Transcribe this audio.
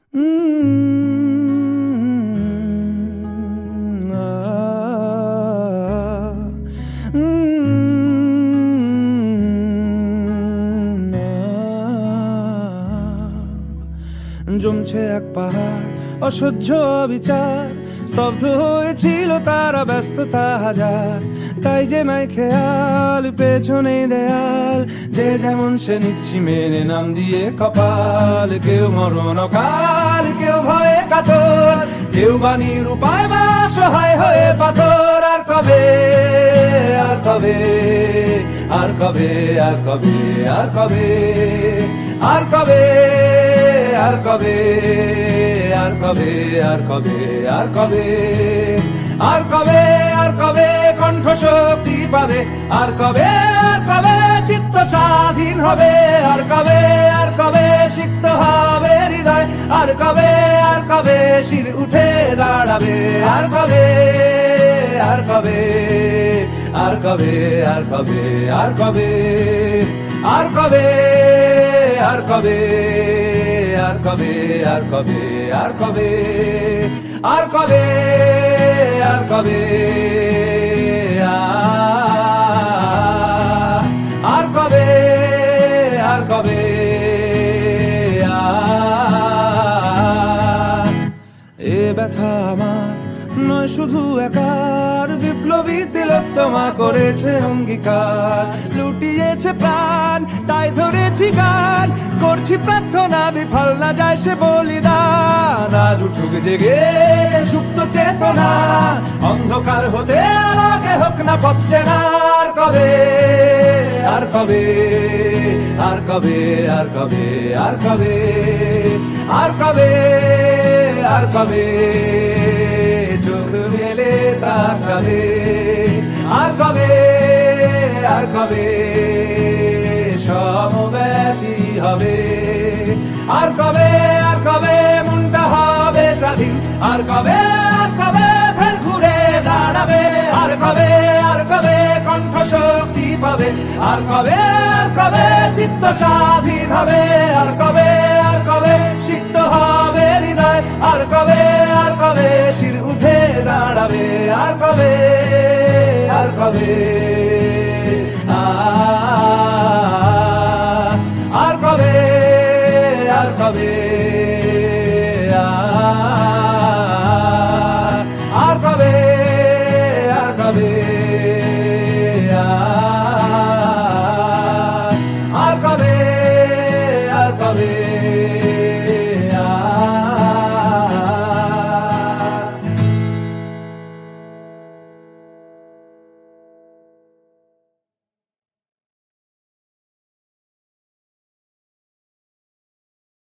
জমছে এক পাহাড় অসহ্য বিচার, স্তব্ধ হয়েছিল তারা ব্যস্ততা হাজার। তাই যে নাই খেয়াল পেছনে দেয়াল, যে যেমন সে নিচ্ছি মেনে নাম দিয়ে কপাল। কেউ মরণ কাল, কেউ ভয়ে কাতর, কেউ বাণীর উপায় বা সহায় হয়ে পাথর। আর কবে, আর কবে, আর কবে, আর কবে, আর কবে, আর কবে, আর কবে, আর কবে, আর কবে, আর কবে, আর কবে, আর কবে কণ্ঠ শক্তি পাবে? আর কবে, আর কবে চিত্ত স্বাধীন হবে? আর কবে, আর কবে সিক্ত হবে হৃদয়? আর কবে, আর কবে শির উঠে দাঁড়াবে? আর কবে, আর কবে, আর কবে, আর কবে, আর কবে, আর কবে, আর কবে, আর কবে, আর কবে, আর কবে, আর কবে, আর কবে, আর কবে, আর কবে, এ ব্যথা আমার নয় শুধু একার, বিপ্লবী তিলোত্তমা করেছে অঙ্গীকার। লুটিয়েছে প্রাণ তাই ধরেছি গান, করছি প্রার্থনা বিফল না যায় সে বলিদান। আজ উঠুক জেগে সুপ্ত চেতনা, অন্ধকার হতে আলোকে হোক না পথ চেনা। আর কবে, আর কবে, আর কবে, আর কবে, আর কবে, আর কবে, আর কবে চোখ মেলে তাকাবে? আর কবে, আর কবে সমব্যথী হবে? আর কবে, আর কবে মনটা হবে স্বাধীন? আর কবে, আর কবে ফের ঘুরে দাঁড়াবে? আর কবে, আর কবে কণ্ঠ শক্তি পাবে? আর কবে, আর কবে চিত্ত স্বাধীন হবে? আর কবে, আর কবে সিক্ত হবে হৃদয়? আর কবে, আর কবে শির উঠে দাঁড়াবে? আর কবে, আর কবে,